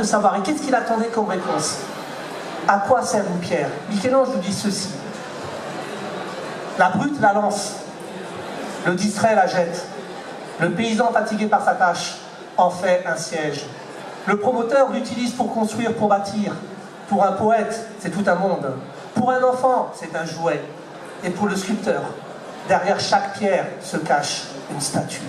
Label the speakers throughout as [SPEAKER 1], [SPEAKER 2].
[SPEAKER 1] de savoir. Et qu'est-ce qu'il attendait comme réponse? À quoi sert une pierre? Michel-Ange nous dit ceci. La brute la lance, le distrait la jette, le paysan fatigué par sa tâche en fait un siège. Le promoteur l'utilise pour construire, pour bâtir. Pour un poète, c'est tout un monde. Pour un enfant, c'est un jouet. Et pour le sculpteur, derrière chaque pierre se cache une statue.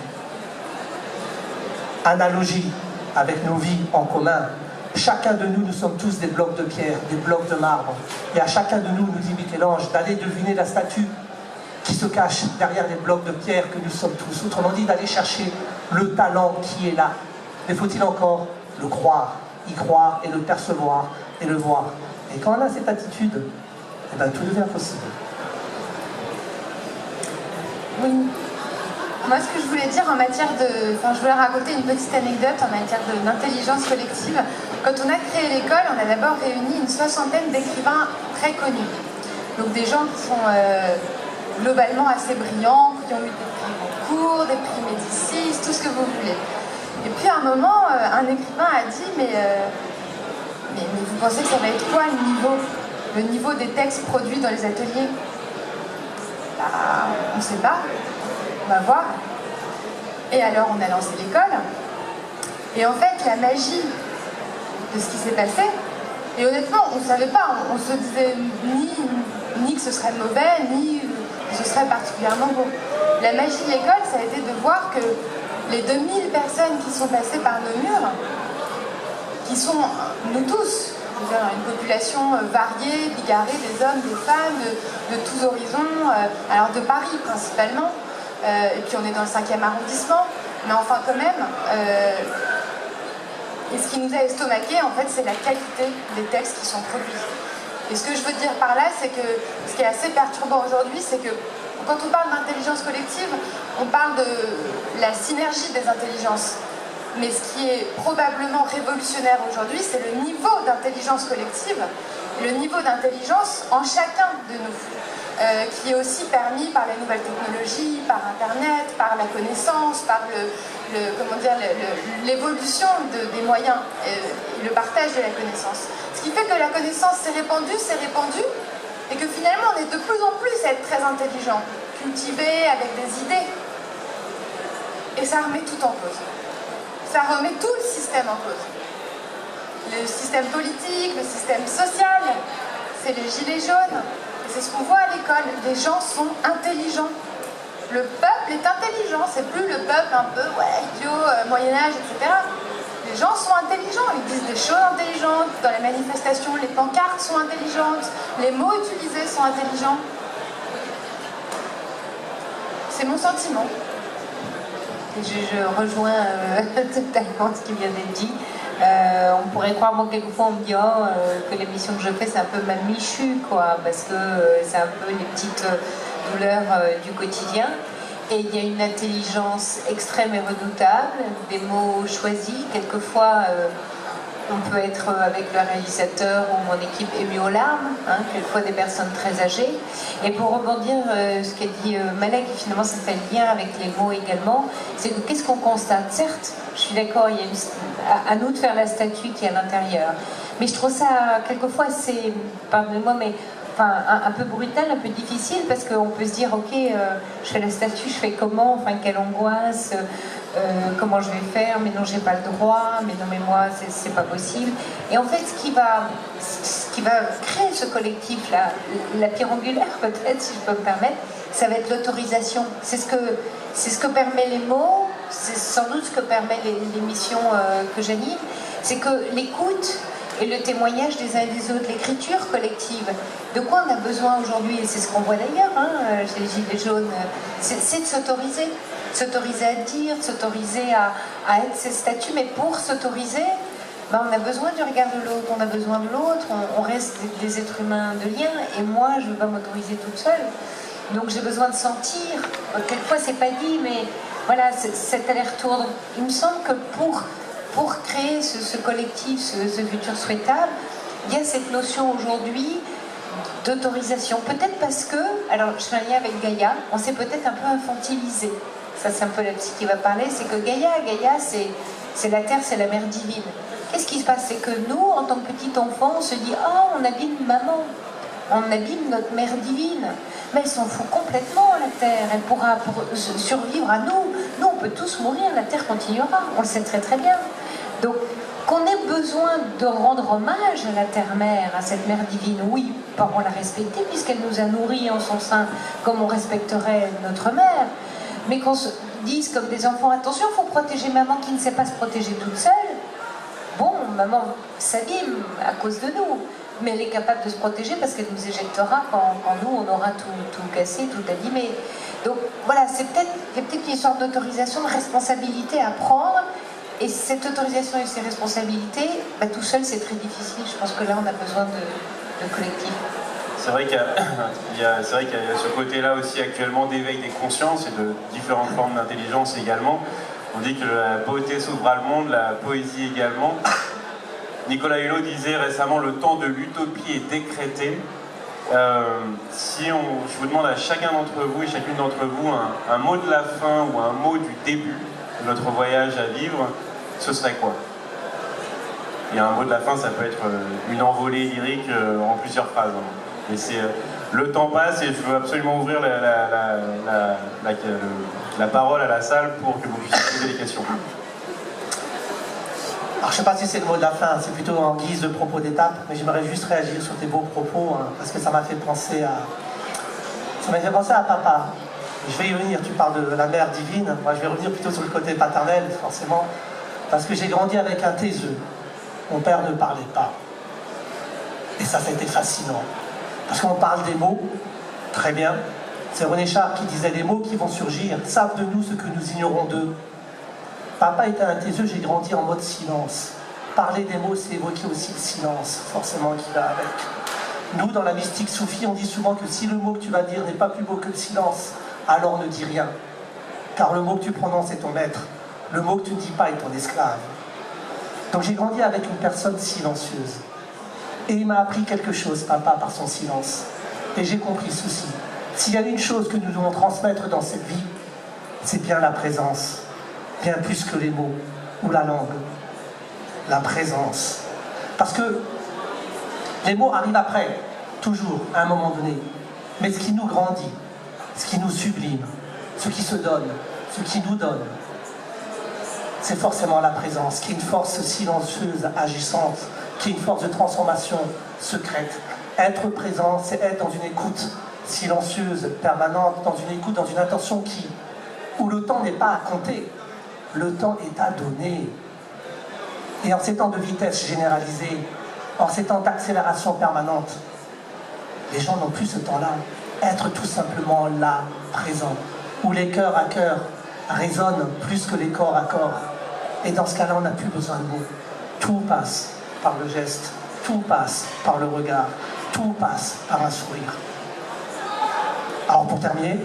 [SPEAKER 1] Analogie avec nos vies en commun. Chacun de nous, nous sommes tous des blocs de pierre, des blocs de marbre. Et à chacun de nous, nous dit Michel-Ange, d'aller deviner la statue qui se cache derrière les blocs de pierre que nous sommes tous. Autrement dit, d'aller chercher le talent qui est là. Mais faut-il encore le croire, y croire et le percevoir et le voir. Et quand on a cette attitude, eh ben, tout devient possible.
[SPEAKER 2] Oui. Moi, ce que je voulais dire en matière de... Enfin, je voulais raconter une petite anecdote en matière d'intelligence collective. Quand on a créé l'école, on a d'abord réuni une 60aine d'écrivains très connus. Donc des gens qui sont globalement assez brillants, qui ont eu des prix Goncourt, des prix Médicis, tout ce que vous voulez. Et puis à un moment, un écrivain a dit mais vous pensez que ça va être quoi le niveau des textes produits dans les ateliers? Bah, on ne sait pas. On va voir. Et alors on a lancé l'école. Et en fait, la magie de ce qui s'est passé, et honnêtement, on ne savait pas, on se disait ni que ce serait mauvais, ni que ce serait particulièrement beau. La magie de l'école, ça a été de voir que les 2000 personnes qui sont passées par nos murs, qui sont nous tous, une population variée, bigarrée, des hommes, des femmes, de tous horizons, alors de Paris principalement, et puis on est dans le 5e arrondissement, mais enfin quand même, et ce qui nous a estomaqué, en fait, c'est la qualité des textes qui sont produits. Et ce que je veux dire par là, c'est que ce qui est assez perturbant aujourd'hui, c'est que quand on parle d'intelligence collective, on parle de la synergie des intelligences. Mais ce qui est probablement révolutionnaire aujourd'hui, c'est le niveau d'intelligence collective, le niveau d'intelligence en chacun de nous, qui est aussi permis par les nouvelles technologies, par Internet, par la connaissance, par l'évolution des moyens et le partage de la connaissance. Ce qui fait que la connaissance s'est répandue, et que finalement on est de plus en plus à être très intelligent, cultivé, avec des idées. Et ça remet tout en cause. Ça remet tout le système en cause. Le système politique, le système social, c'est les gilets jaunes. Et c'est ce qu'on voit à l'école. Les gens sont intelligents. Le peuple est intelligent. C'est plus le peuple un peu, idiot, Moyen-Âge, etc. Les gens sont intelligents. Ils disent des choses intelligentes. Dans les manifestations, les pancartes sont intelligentes. Les mots utilisés sont intelligents. C'est mon sentiment.
[SPEAKER 3] Je rejoins totalement ce qui vient d'être dit. On pourrait croire, moi, quelquefois, on me dit que l'émission que je fais, c'est un peu ma Michu, quoi, parce que c'est un peu les petites douleurs du quotidien. Et il y a une intelligence extrême et redoutable, des mots choisis. Quelquefois, on peut être avec le réalisateur ou mon équipe ému aux larmes, quelquefois des personnes très âgées. Et pour rebondir ce qu'a dit Malek, finalement ça fait le lien avec les mots également, c'est que qu'est-ce qu'on constate? Certes, je suis d'accord, il y a à nous de faire la statue qui est à l'intérieur. Mais je trouve ça quelquefois assez, pardonnez-moi, mais un peu brutal, un peu difficile, parce qu'on peut se dire, ok, je fais la statue, je fais comment, quelle angoisse, comment je vais faire, mais non, j'ai pas le droit, mais non, mais moi, c'est pas possible. Et en fait, ce qui va créer ce collectif-là, la pierre angulaire peut-être, si je peux me permettre, ça va être l'autorisation. C'est ce que permet les mots, c'est sans doute ce que permet l'émission que j'anime, c'est que l'écoute et le témoignage des uns et des autres, l'écriture collective. De quoi on a besoin aujourd'hui, et c'est ce qu'on voit d'ailleurs chez les Gilets jaunes, c'est de s'autoriser. S'autoriser à dire, s'autoriser à être ces statuts, mais pour s'autoriser, on a besoin du regard de l'autre, on a besoin de l'autre, on reste des êtres humains de lien, et moi je ne veux pas m'autoriser toute seule, donc j'ai besoin de sentir. Quelquefois c'est pas dit, mais voilà, cet aller-retour. Il me semble que pour créer ce collectif, ce futur souhaitable, il y a cette notion aujourd'hui d'autorisation. Peut-être parce que, alors je fais un lien avec Gaïa, on s'est peut-être un peu infantilisé. Ça c'est un peu la psy qui va parler, c'est que Gaïa, c'est la terre, c'est la mère divine. qu'est-ce qui se passe? C'est que nous, en tant que petit enfant, on se dit « Ah, on abîme maman, on abîme notre mère divine. » Mais elle s'en fout complètement, la Terre. Elle pourra survivre à nous. Nous, on peut tous mourir, la Terre continuera. On le sait très très bien. Donc, qu'on ait besoin de rendre hommage à la Terre-Mère, à cette Mère divine, oui, pour la respecter, puisqu'elle nous a nourris en son sein, comme on respecterait notre mère. Mais qu'on se dise comme des enfants, attention, il faut protéger maman qui ne sait pas se protéger toute seule. Bon, maman s'abîme à cause de nous, mais elle est capable de se protéger parce qu'elle nous éjectera quand nous, on aura tout cassé, tout abîmé. Donc voilà, il y a peut-être une sorte d'autorisation, de responsabilité à prendre, et cette autorisation et ces responsabilités, tout seul c'est très difficile. Je pense que là on a besoin de collectif.
[SPEAKER 4] C'est vrai qu'il y a ce côté-là aussi actuellement d'éveil des consciences et de différentes formes d'intelligence également. On dit que la beauté s'ouvre le monde, la poésie également. Nicolas Hulot disait récemment « Le temps de l'utopie est décrété ». Je vous demande à chacun d'entre vous et chacune d'entre vous un mot de la fin ou un mot du début de notre voyage à vivre, ce serait quoi? Et un mot de la fin, ça peut être une envolée lyrique en plusieurs phrases. Et le temps passe et je veux absolument ouvrir la parole à la salle pour que vous puissiez poser des questions.
[SPEAKER 1] Alors je ne sais pas si c'est le mot de la fin, c'est plutôt en guise de propos d'étape, mais j'aimerais juste réagir sur tes beaux propos, parce que ça m'a fait penser à papa. Je vais y revenir, tu parles de la mère divine, moi je vais revenir plutôt sur le côté paternel, forcément, parce que j'ai grandi avec un taiseux. Mon père ne parlait pas. Et ça a été fascinant. Parce qu'on parle des mots, très bien. C'est René Char qui disait « Les mots qui vont surgir savent de nous ce que nous ignorons d'eux ». Papa était un taiseux, j'ai grandi en mode silence. Parler des mots, c'est évoquer aussi le silence, forcément, qui va avec. Nous, dans la mystique soufie, on dit souvent que si le mot que tu vas dire n'est pas plus beau que le silence, alors ne dis rien. Car le mot que tu prononces est ton maître. Le mot que tu ne dis pas est ton esclave. Donc j'ai grandi avec une personne silencieuse. Et il m'a appris quelque chose, papa, par son silence. Et j'ai compris ceci. S'il y a une chose que nous devons transmettre dans cette vie, c'est bien la présence. Bien plus que les mots ou la langue. La présence. Parce que les mots arrivent après, toujours, à un moment donné. Mais ce qui nous grandit, ce qui nous sublime, ce qui se donne, ce qui nous donne, c'est forcément la présence, qui est une force silencieuse, agissante, qui est une force de transformation secrète. Être présent, c'est être dans une écoute silencieuse, permanente, dans une écoute, dans une attention où le temps n'est pas à compter, le temps est à donner. Et en ces temps de vitesse généralisée, en ces temps d'accélération permanente, les gens n'ont plus ce temps-là. Être tout simplement là, présent, où les cœurs à cœur résonnent plus que les corps à corps. Et dans ce cas-là, on n'a plus besoin de mots. Tout passe par le geste, tout passe par le regard, tout passe par un sourire. Alors pour terminer,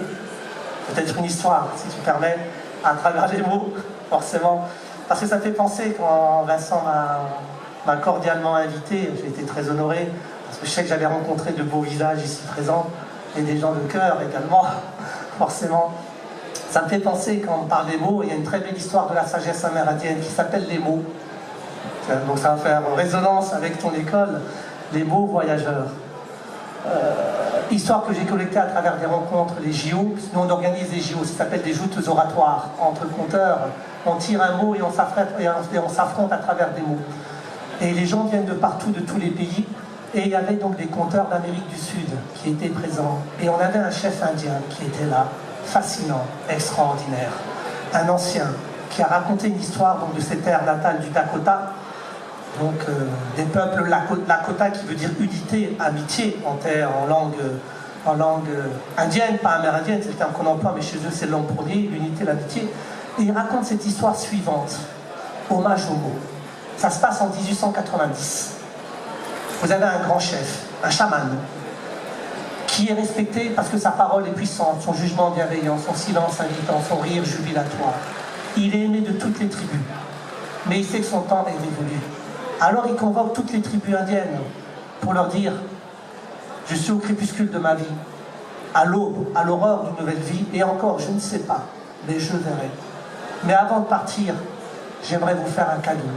[SPEAKER 1] peut-être une histoire, si tu permets, à travers les mots, forcément, parce que ça fait penser quand Vincent m'a cordialement invité, j'ai été très honoré, parce que je sais que j'avais rencontré de beaux visages ici présents, et des gens de cœur également, forcément. Ça me fait penser, quand on parle des mots, il y a une très belle histoire de la sagesse amérindienne qui s'appelle les mots. Donc ça va faire résonance avec ton école, les mots voyageurs. Histoire que j'ai collectée à travers des rencontres, les JO. Nous on organise des JO, ça s'appelle des joutes oratoires. Entre conteurs, on tire un mot et on s'affronte à travers des mots. Et les gens viennent de partout, de tous les pays. Et il y avait donc des conteurs d'Amérique du Sud qui étaient présents. Et on avait un chef indien qui était là, fascinant, extraordinaire. Un ancien qui a raconté une histoire donc, de ses terres natales du Dakota, donc des peuples Lakota qui veut dire unité, amitié en langue indienne, pas amérindienne, c'est le terme qu'on emploie, mais chez eux c'est le langue premier, l'unité, l'amitié. Et il raconte cette histoire suivante, hommage aux mots. Ça se passe en 1890. Vous avez un grand chef, un chaman, qui est respecté parce que sa parole est puissante, son jugement bienveillant, son silence invitant, son rire jubilatoire. Il est aimé de toutes les tribus, mais il sait que son temps est révolu. Alors il convoque toutes les tribus indiennes pour leur dire « Je suis au crépuscule de ma vie, à l'aube, à l'aurore d'une nouvelle vie, et encore, je ne sais pas, mais je verrai. Mais avant de partir, j'aimerais vous faire un cadeau.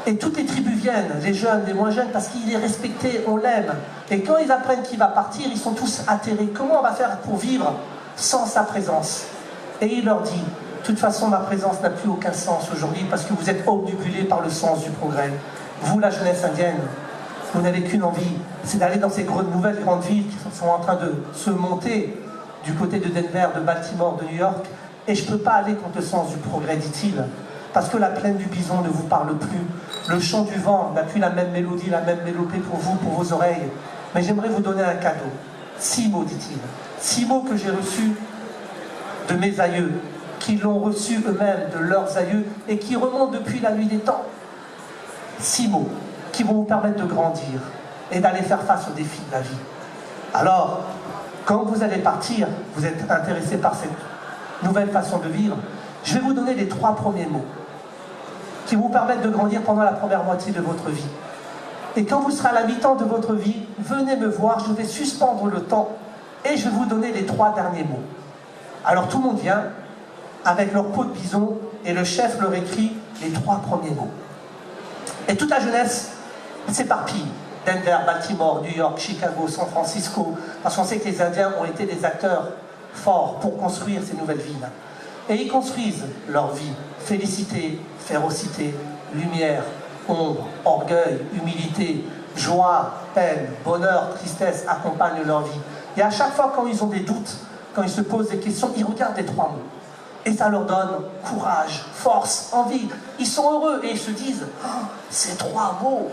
[SPEAKER 1] Et toutes les tribus viennent, les jeunes, les moins jeunes, parce qu'il est respecté, on l'aime. Et quand ils apprennent qu'il va partir, ils sont tous atterrés. Comment on va faire pour vivre sans sa présence? Et il leur dit, de toute façon, ma présence n'a plus aucun sens aujourd'hui parce que vous êtes obnubilés par le sens du progrès. Vous, la jeunesse indienne, vous n'avez qu'une envie, c'est d'aller dans ces nouvelles grandes villes qui sont en train de se monter du côté de Denver, de Baltimore, de New York. Et je ne peux pas aller contre le sens du progrès, dit-il, parce que la plaine du bison ne vous parle plus. Le chant du vent n'a plus la même mélodie, la même mélopée pour vous, pour vos oreilles. Mais j'aimerais vous donner un cadeau. 6 mots, dit-il. 6 mots que j'ai reçus de mes aïeux, qui l'ont reçu eux-mêmes de leurs aïeux et qui remontent depuis la nuit des temps. 6 mots qui vont vous permettre de grandir et d'aller faire face aux défis de la vie. Alors, quand vous allez partir, vous êtes intéressé par cette nouvelle façon de vivre, je vais vous donner les 3 premiers mots qui vont vous permettre de grandir pendant la première moitié de votre vie. Et quand vous serez à la mi-temps de votre vie, venez me voir, je vais suspendre le temps et je vais vous donner les 3 derniers mots. Alors tout le monde vient avec leur peau de bison et le chef leur écrit les 3 premiers mots. Et toute la jeunesse s'éparpille. Denver, Baltimore, New York, Chicago, San Francisco, parce qu'on sait que les Indiens ont été des acteurs forts pour construire ces nouvelles villes. Et ils construisent leur vie. Félicité, férocité, lumière, ombre, orgueil, humilité, joie, peine, bonheur, tristesse accompagnent leur vie. Et à chaque fois quand ils ont des doutes, quand ils se posent des questions, ils regardent les 3 mots. Et ça leur donne courage, force, envie. Ils sont heureux et ils se disent oh, ces 3 mots,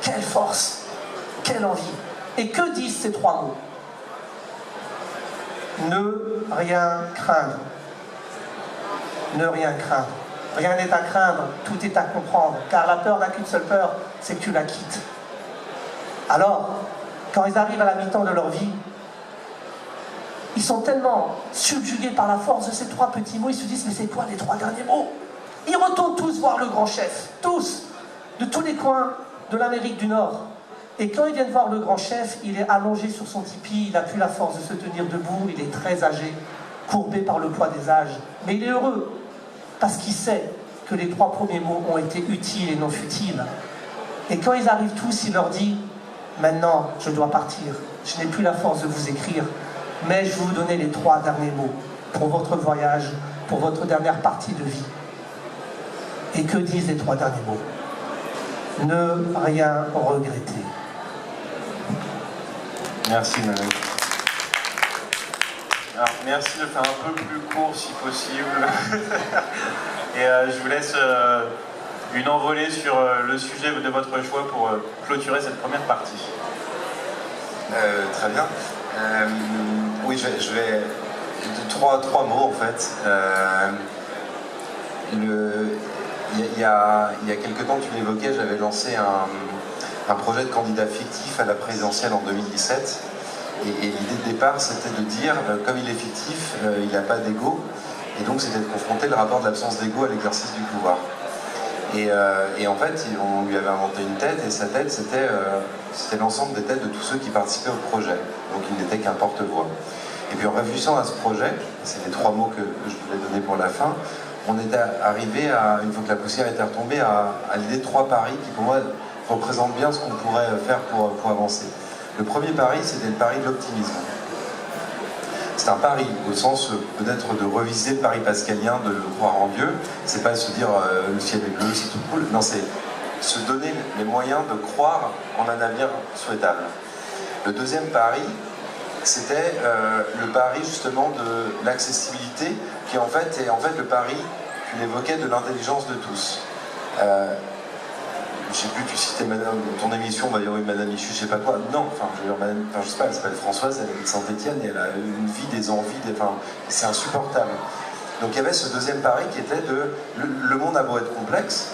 [SPEAKER 1] quelle force, quelle envie. Et que disent ces 3 mots? Ne rien craindre. Ne rien craindre. Rien n'est à craindre, tout est à comprendre. Car la peur n'a qu'une seule peur, c'est que tu la quittes. Alors, quand ils arrivent à la mi-temps de leur vie, ils sont tellement subjugués par la force de ces 3 petits mots, ils se disent, mais c'est quoi les 3 derniers mots? Ils retournent tous voir le grand chef, tous, de tous les coins de l'Amérique du Nord. Et quand ils viennent voir le grand chef, il est allongé sur son tipi, il n'a plus la force de se tenir debout, il est très âgé, courbé par le poids des âges. Mais il est heureux, parce qu'il sait que les 3 premiers mots ont été utiles et non futiles. Et quand ils arrivent tous, il leur dit, maintenant, je dois partir, je n'ai plus la force de vous écrire, mais je vais vous donner les 3 derniers mots pour votre voyage, pour votre dernière partie de vie. Et que disent les 3 derniers mots? Ne rien regretter.
[SPEAKER 4] Merci, madame. Alors, merci de faire un peu plus court si possible. Et je vous laisse une envolée sur le sujet de votre choix pour clôturer cette première partie.
[SPEAKER 5] Très bien. Oui, je vais... 3 mots en fait. Il y a quelques temps, tu l'évoquais, j'avais lancé un projet de candidat fictif à la présidentielle en 2017. Et l'idée de départ, c'était de dire, comme il est fictif, il n'a pas d'ego. Et donc, c'était de confronter le rapport de l'absence d'ego à l'exercice du pouvoir. Et en fait, on lui avait inventé une tête, et sa tête, c'était l'ensemble des têtes de tous ceux qui participaient au projet. Donc, il n'était qu'un porte-voix. Et puis, en réfléchissant à ce projet, c'est les 3 mots que je voulais donner pour la fin, on était arrivé à, une fois que la poussière était retombée, à l'idée de 3 paris qui, pour moi, représentent bien ce qu'on pourrait faire pour avancer. Le premier pari, c'était le pari de l'optimisme. C'est un pari, au sens peut-être de reviser le pari pascalien, de croire en Dieu. C'est pas se dire le ciel est bleu, c'est tout cool. Non, c'est se donner les moyens de croire en un avenir souhaitable. Le deuxième pari, c'était le pari justement de l'accessibilité, qui en fait est le pari, tu l'évoquais, de l'intelligence de tous. Je sais plus, tu citais madame, ton émission, bah, il y aurait eu Madame Michu, je sais pas quoi. Non, je sais pas, elle s'appelle Françoise, elle est de Saint-Étienne, et elle a une vie, des envies, c'est insupportable. Donc il y avait ce deuxième pari qui était le monde a beau être complexe,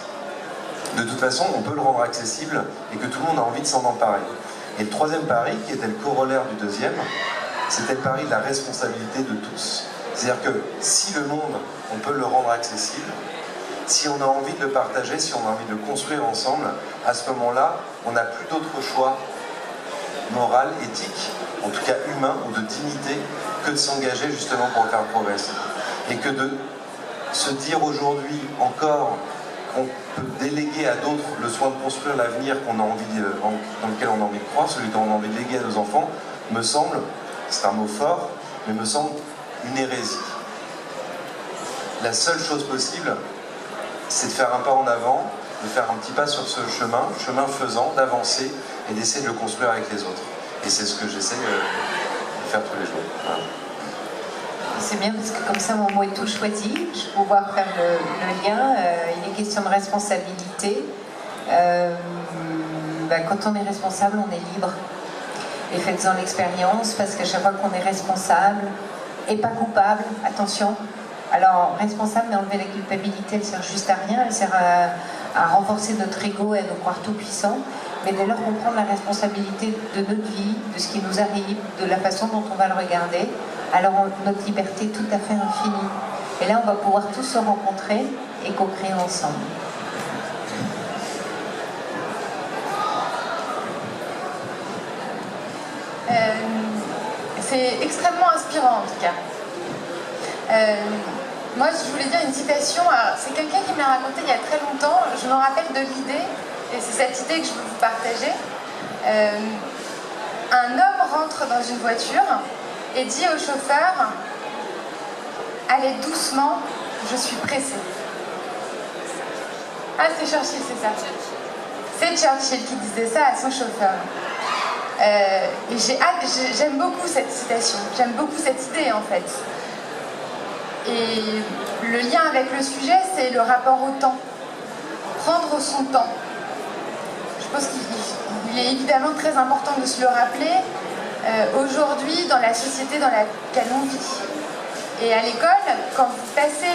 [SPEAKER 5] de toute façon, on peut le rendre accessible et que tout le monde a envie de s'en emparer. Et le troisième pari, qui était le corollaire du deuxième, c'était le pari de la responsabilité de tous. C'est-à-dire que si le monde, on peut le rendre accessible, si on a envie de le partager, si on a envie de le construire ensemble, à ce moment-là, on n'a plus d'autre choix moral, éthique, en tout cas humain ou de dignité, que de s'engager justement pour le faire progresser. Et que de se dire aujourd'hui encore qu'on peut déléguer à d'autres le soin de construire l'avenir qu'on a envie, dans lequel on a envie de croire, celui dont on a envie de léguer à nos enfants, me semble, c'est un mot fort, mais me semble une hérésie. La seule chose possible, c'est de faire un pas en avant, de faire un petit pas sur ce chemin faisant, d'avancer et d'essayer de le construire avec les autres. Et c'est ce que j'essaie de faire tous les jours. Voilà.
[SPEAKER 3] C'est bien parce que comme ça mon mot est tout choisi, je vais pouvoir faire le lien. Il est question de responsabilité. Quand on est responsable, on est libre. Et faites-en l'expérience parce qu'à chaque fois qu'on est responsable et pas coupable, attention. Alors responsable mais enlever la culpabilité, elle sert juste à rien, elle sert à renforcer notre ego et à nous croire tout puissants. Mais dès lors qu'on prend la responsabilité de notre vie, de ce qui nous arrive, de la façon dont on va le regarder, alors notre liberté est tout à fait infinie. Et là, on va pouvoir tous se rencontrer et co-créer ensemble.
[SPEAKER 2] C'est extrêmement inspirant en tout cas. Moi, je voulais dire une citation. C'est quelqu'un qui me l'a raconté il y a très longtemps. Je me rappelle de l'idée, et c'est cette idée que je veux vous partager. Un homme rentre dans une voiture et dit au chauffeur « Allez doucement, je suis pressé. » Ah, c'est Churchill, c'est ça. C'est Churchill qui disait ça à son chauffeur. Et j'aime beaucoup cette citation, j'aime beaucoup cette idée en fait. Et le lien avec le sujet, c'est le rapport au temps. Prendre son temps. Je pense qu'il est évidemment très important de se le rappeler aujourd'hui dans la société dans laquelle on vit. Et à l'école, quand vous passez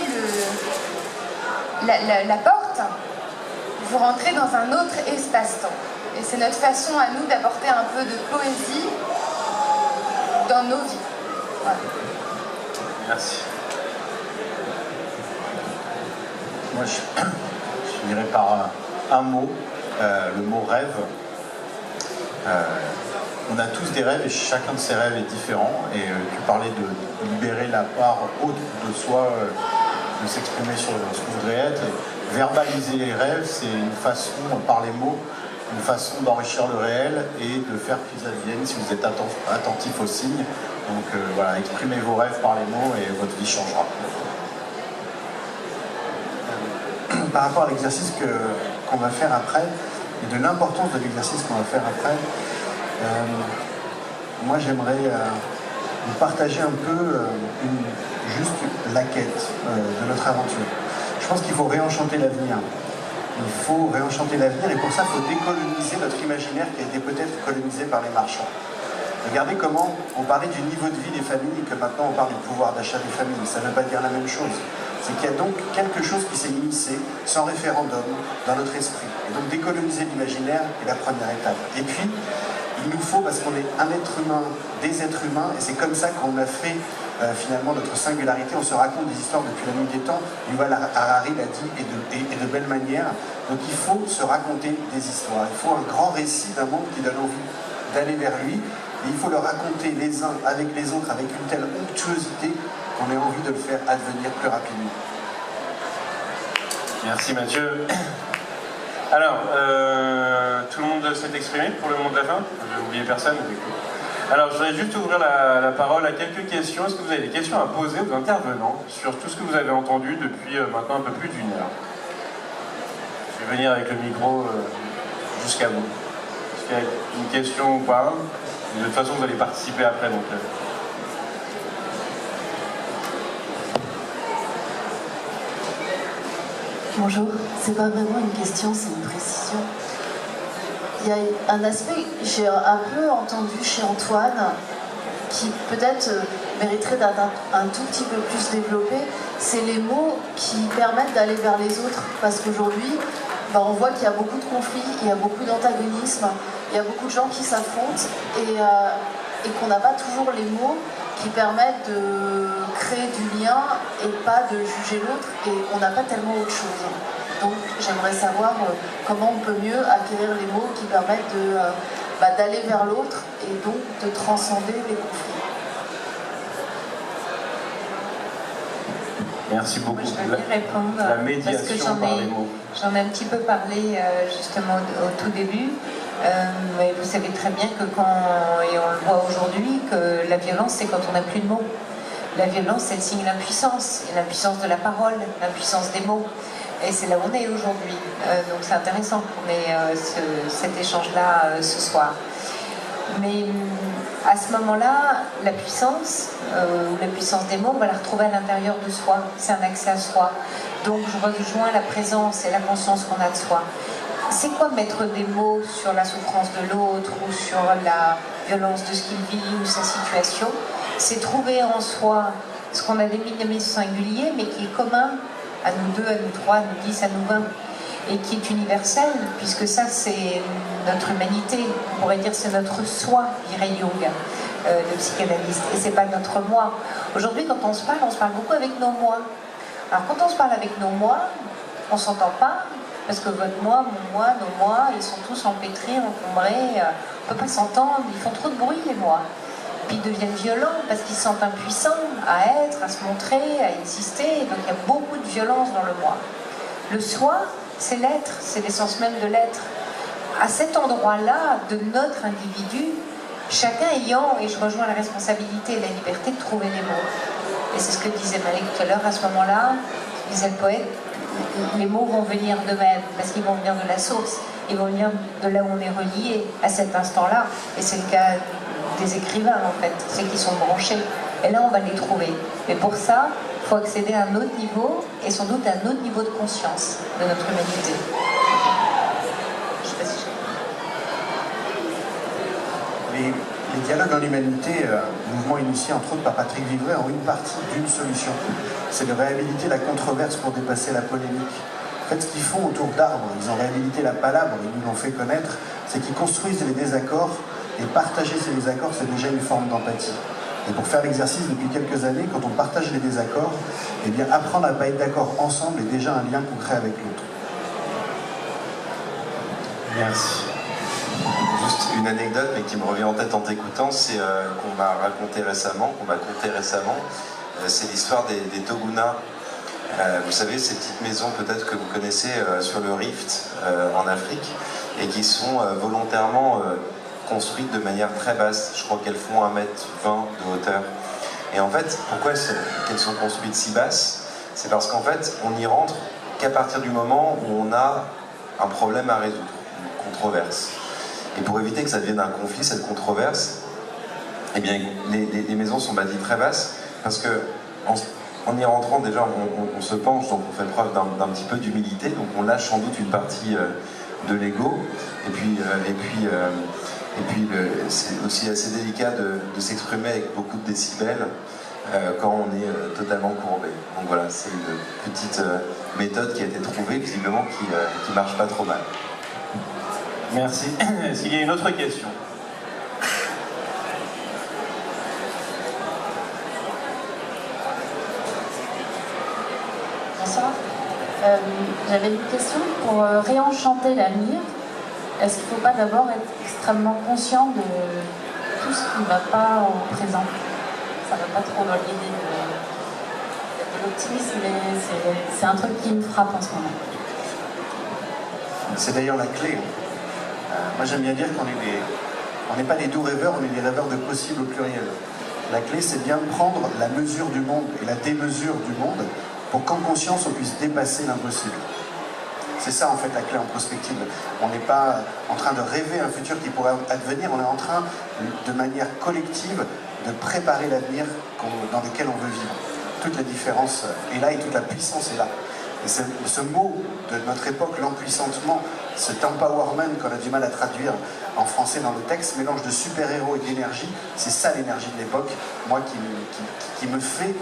[SPEAKER 2] la porte, vous rentrez dans un autre espace-temps. Et c'est notre façon à nous d'apporter un peu de poésie dans nos vies. Voilà.
[SPEAKER 4] Merci.
[SPEAKER 6] Moi, je dirais par un mot, le mot rêve. On a tous des rêves et chacun de ces rêves est différent. Et tu parlais de libérer la part haute de soi, de s'exprimer sur ce qu'on voudrait être. Et verbaliser les rêves, c'est une façon, par les mots, une façon d'enrichir le réel et de faire qu'ils adviennent si vous êtes attentif aux signes. Donc voilà, exprimez vos rêves par les mots et votre vie changera.
[SPEAKER 7] Par rapport à l'exercice qu'on va faire après, et de l'importance de l'exercice qu'on va faire après, moi j'aimerais vous partager un peu juste la quête de notre aventure. Je pense qu'il faut réenchanter l'avenir. Il faut réenchanter l'avenir et pour ça, il faut décoloniser notre imaginaire qui a été peut-être colonisé par les marchands. Regardez comment on parlait du niveau de vie des familles et que maintenant on parle du pouvoir d'achat des familles. Ça ne veut pas dire la même chose. C'est qu'il y a donc quelque chose qui s'est immiscé sans référendum dans notre esprit. Et donc décoloniser l'imaginaire est la première étape. Et puis, il nous faut, parce qu'on est un être humain, des êtres humains, et c'est comme ça qu'on a fait finalement notre singularité. On se raconte des histoires depuis la nuit des temps. Yuval Harari l'a dit, et de belle manière. Donc il faut se raconter des histoires. Il faut un grand récit d'un monde qui donne envie d'aller vers lui. Et il faut le raconter les uns avec les autres avec une telle onctuosité qu'on ait envie de le faire advenir plus rapidement.
[SPEAKER 4] Merci Mathieu. Alors, tout le monde s'est exprimé pour le mot de la fin? Je n'ai oublié personne. Alors, je voudrais juste ouvrir la parole à quelques questions. Est-ce que vous avez des questions à poser aux intervenants sur tout ce que vous avez entendu depuis maintenant un peu plus d'une heure? Je vais venir avec le micro jusqu'à vous. Est-ce qu'il y a une question ou pas? De toute façon, vous allez participer après. Donc,
[SPEAKER 8] Bonjour, c'est pas vraiment une question, c'est une précision. Il y a un aspect que j'ai un peu entendu chez Antoine qui peut-être mériterait d'être un tout petit peu plus développé, c'est les mots qui permettent d'aller vers les autres. Parce qu'aujourd'hui, on voit qu'il y a beaucoup de conflits, il y a beaucoup d'antagonisme, il y a beaucoup de gens qui s'affrontent et qu'on n'a pas toujours les mots qui permettent de créer du lien et pas de juger l'autre, et on n'a pas tellement autre chose. Donc j'aimerais savoir comment on peut mieux acquérir les mots qui permettent d'aller vers l'autre et donc de transcender les conflits.
[SPEAKER 4] Merci beaucoup.
[SPEAKER 3] Moi, je veux bien répondre.
[SPEAKER 4] La médiation
[SPEAKER 3] parce que
[SPEAKER 4] par les mots.
[SPEAKER 3] J'en ai un petit peu parlé justement au tout début. Mais vous savez très bien que et on le voit aujourd'hui, que la violence, c'est quand on n'a plus de mots. La violence, c'est le signe de l'impuissance, et l'impuissance de la parole, l'impuissance des mots. Et c'est là où on est aujourd'hui. Donc c'est intéressant qu'on ait cet échange-là ce soir. Mais à ce moment-là, la puissance, ou la puissance des mots, on va la retrouver à l'intérieur de soi. C'est un accès à soi. Donc je rejoins la présence et la conscience qu'on a de soi. C'est quoi mettre des mots sur la souffrance de l'autre ou sur la violence de ce qu'il vit ou sa situation? C'est trouver en soi ce qu'on a dénommé singulier, mais qui est commun à nous deux, à nous trois, à nous 10, à nous 20, et qui est universel, puisque ça c'est notre humanité, on pourrait dire c'est notre soi, dirait Jung, le psychanalyste, et c'est pas notre moi. Aujourd'hui quand on se parle beaucoup avec nos moi. Alors quand on se parle avec nos moi, on s'entend pas, parce que votre moi, mon moi, nos moi, ils sont tous empêtrés, encombrés, on peut pas s'entendre, ils font trop de bruit les moi. Puis ils deviennent violents parce qu'ils se sentent impuissants à être, à se montrer, à exister, donc il y a beaucoup de violence dans le moi. Le soi, c'est l'être, c'est l'essence même de l'être. À cet endroit-là de notre individu, chacun ayant, et je rejoins la responsabilité et la liberté de trouver les mots. Et c'est ce que disait Malik tout à l'heure, à ce moment-là, disait le poète, les mots vont venir d'eux-mêmes, parce qu'ils vont venir de la source, ils vont venir de là où on est relié à cet instant-là. Et c'est le cas des écrivains, en fait, c'est qu'ils sont branchés. Et là, on va les trouver. Mais pour ça, il faut accéder à un autre niveau, et sans doute à un autre niveau de conscience de notre humanité. Je sais pas si
[SPEAKER 7] Les dialogues en humanité, mouvement initié entre autres par Patrick Vivray, ont une partie d'une solution. C'est de réhabiliter la controverse pour dépasser la polémique. En fait, ce qu'ils font autour d'arbres, ils ont réhabilité la palabre, ils nous l'ont fait connaître, c'est qu'ils construisent les désaccords, et partager ces désaccords, c'est déjà une forme d'empathie. Et pour faire l'exercice depuis quelques années, quand on partage les désaccords, eh bien, apprendre à ne pas être d'accord ensemble est déjà un lien concret avec l'autre.
[SPEAKER 4] Merci.
[SPEAKER 5] Juste une anecdote, mais qui me revient en tête en t'écoutant, c'est qu'on m'a conté récemment, c'est l'histoire des Toguna. Vous savez, ces petites maisons peut-être que vous connaissez sur le Rift en Afrique, et qui sont volontairement construites de manière très basse. Je crois qu'elles font 1,20 m de hauteur. Et en fait, pourquoi elles sont construites si basses? C'est parce qu'en fait, on n'y rentre qu'à partir du moment où on a un problème à résoudre, une controverse. Et pour éviter que ça devienne un conflit, cette controverse, eh bien, les maisons sont bâties très basses, parce que en y rentrant, déjà, on se penche, donc on fait preuve d'un petit peu d'humilité, donc on lâche sans doute une partie de l'ego, et puis c'est aussi assez délicat de s'exprimer avec beaucoup de décibels quand on est totalement courbé. Donc voilà, c'est une petite méthode qui a été trouvée, visiblement, qui marche pas trop mal.
[SPEAKER 4] Merci. Est-ce qu'il y a une autre question?
[SPEAKER 8] Bonsoir. J'avais une question pour réenchanter l'avenir. Est-ce qu'il ne faut pas d'abord être extrêmement conscient de tout ce qui ne va pas au présent? Ça ne va pas trop dans l'idée de l'optimisme, mais c'est un truc qui me frappe en ce moment.
[SPEAKER 7] C'est d'ailleurs la clé. Moi j'aime bien dire on n'est pas des doux rêveurs, on est des rêveurs de possible au pluriel. La clé c'est bien de prendre la mesure du monde et la démesure du monde pour qu'en conscience on puisse dépasser l'impossible. C'est ça en fait la clé en prospective. On n'est pas en train de rêver un futur qui pourrait advenir, on est en train de manière collective de préparer l'avenir dans lequel on veut vivre. Toute la différence est là et toute la puissance est là. Et ce mot de notre époque, l'empuissantement, cet empowerment qu'on a du mal à traduire en français dans le texte, mélange de super-héros et d'énergie, c'est ça l'énergie de l'époque, moi qui me fait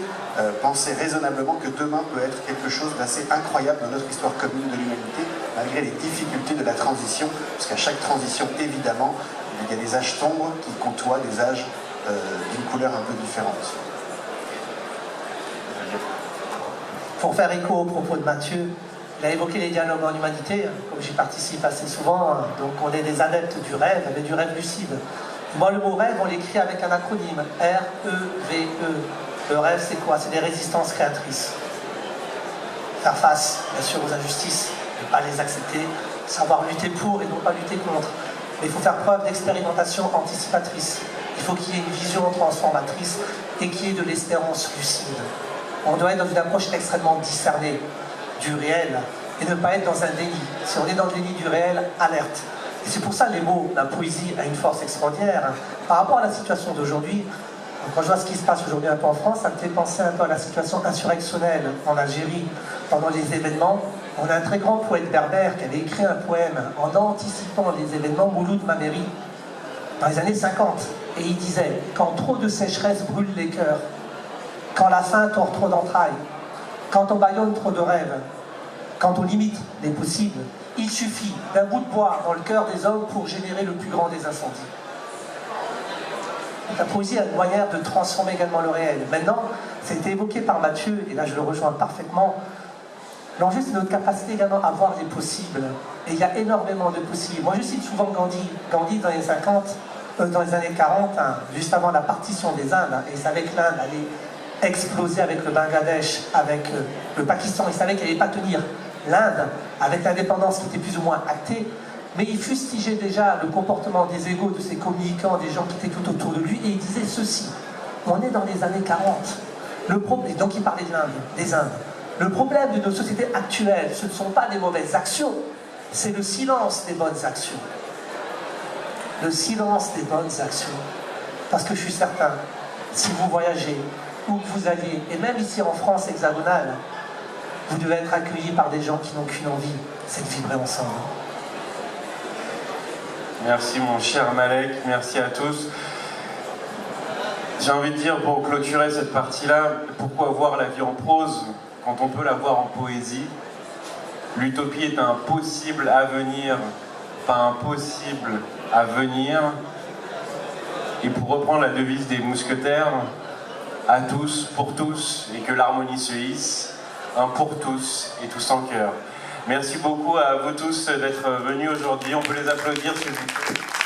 [SPEAKER 7] penser raisonnablement que demain peut être quelque chose d'assez incroyable dans notre histoire commune de l'humanité, malgré les difficultés de la transition, parce qu'à chaque transition, évidemment, il y a des âges sombres qui côtoient des âges d'une couleur un peu différente.
[SPEAKER 1] Pour faire écho au propos de Mathieu, il a évoqué les dialogues en humanité, comme j'y participe assez souvent, donc on est des adeptes du rêve, mais du rêve lucide. Moi, le mot rêve, on l'écrit avec un acronyme, R-E-V-E. Le rêve, c'est quoi? C'est des résistances créatrices. faire face, bien sûr, aux injustices, ne pas les accepter, savoir lutter pour et non pas lutter contre. Mais il faut faire preuve d'expérimentation anticipatrice. Il faut qu'il y ait une vision transformatrice et qu'il y ait de l'espérance lucide. On doit être dans une approche extrêmement discernée du réel et ne pas être dans un déni. Si on est dans le déni du réel, alerte. Et c'est pour ça les mots, la poésie a une force extraordinaire. Par rapport à la situation d'aujourd'hui, quand je vois ce qui se passe aujourd'hui un peu en France, ça me fait penser un peu à la situation insurrectionnelle en Algérie pendant les événements. On a un très grand poète berbère qui avait écrit un poème en anticipant les événements, Mouloud Mameri, dans les années 50. Et il disait « Quand trop de sécheresse brûle les cœurs, quand la faim tord trop d'entrailles, quand on bâillonne trop de rêves, quand on limite les possibles, il suffit d'un bout de bois dans le cœur des hommes pour générer le plus grand des incendies. » La poésie a une manière de transformer également le réel. Maintenant, ça a été évoqué par Mathieu, et là je le rejoins parfaitement. L'enjeu, c'est notre capacité également à voir les possibles. Et il y a énormément de possibles. Moi, je cite souvent Gandhi. Gandhi, dans les années 40, hein, juste avant la partition des Indes, hein, et il savait que l'Inde allait exploser avec le Bangladesh, avec le Pakistan. Il savait qu'elle n'allait pas tenir. L'Inde, avec l'indépendance qui était plus ou moins actée, mais il fustigeait déjà le comportement des égos de ses communicants, des gens qui étaient tout autour de lui, et il disait ceci. On est dans les années 40. Et donc il parlait de l'Inde, des Indes. Le problème de nos sociétés actuelles, ce ne sont pas des mauvaises actions, c'est le silence des bonnes actions. Le silence des bonnes actions. Parce que je suis certain, si vous voyagez, où que vous alliez, et même ici en France hexagonale, vous devez être accueillis par des gens qui n'ont qu'une envie, c'est de vibrer ensemble.
[SPEAKER 4] Merci mon cher Malek, merci à tous. J'ai envie de dire, pour clôturer cette partie-là, pourquoi voir la vie en prose quand on peut la voir en poésie? L'utopie est un possible à venir, pas impossible à venir. Et pour reprendre la devise des mousquetaires, à tous, pour tous, et que l'harmonie se hisse, un pour tous et tous en cœur. Merci beaucoup à vous tous d'être venus aujourd'hui. On peut les applaudir s'il vous plaît.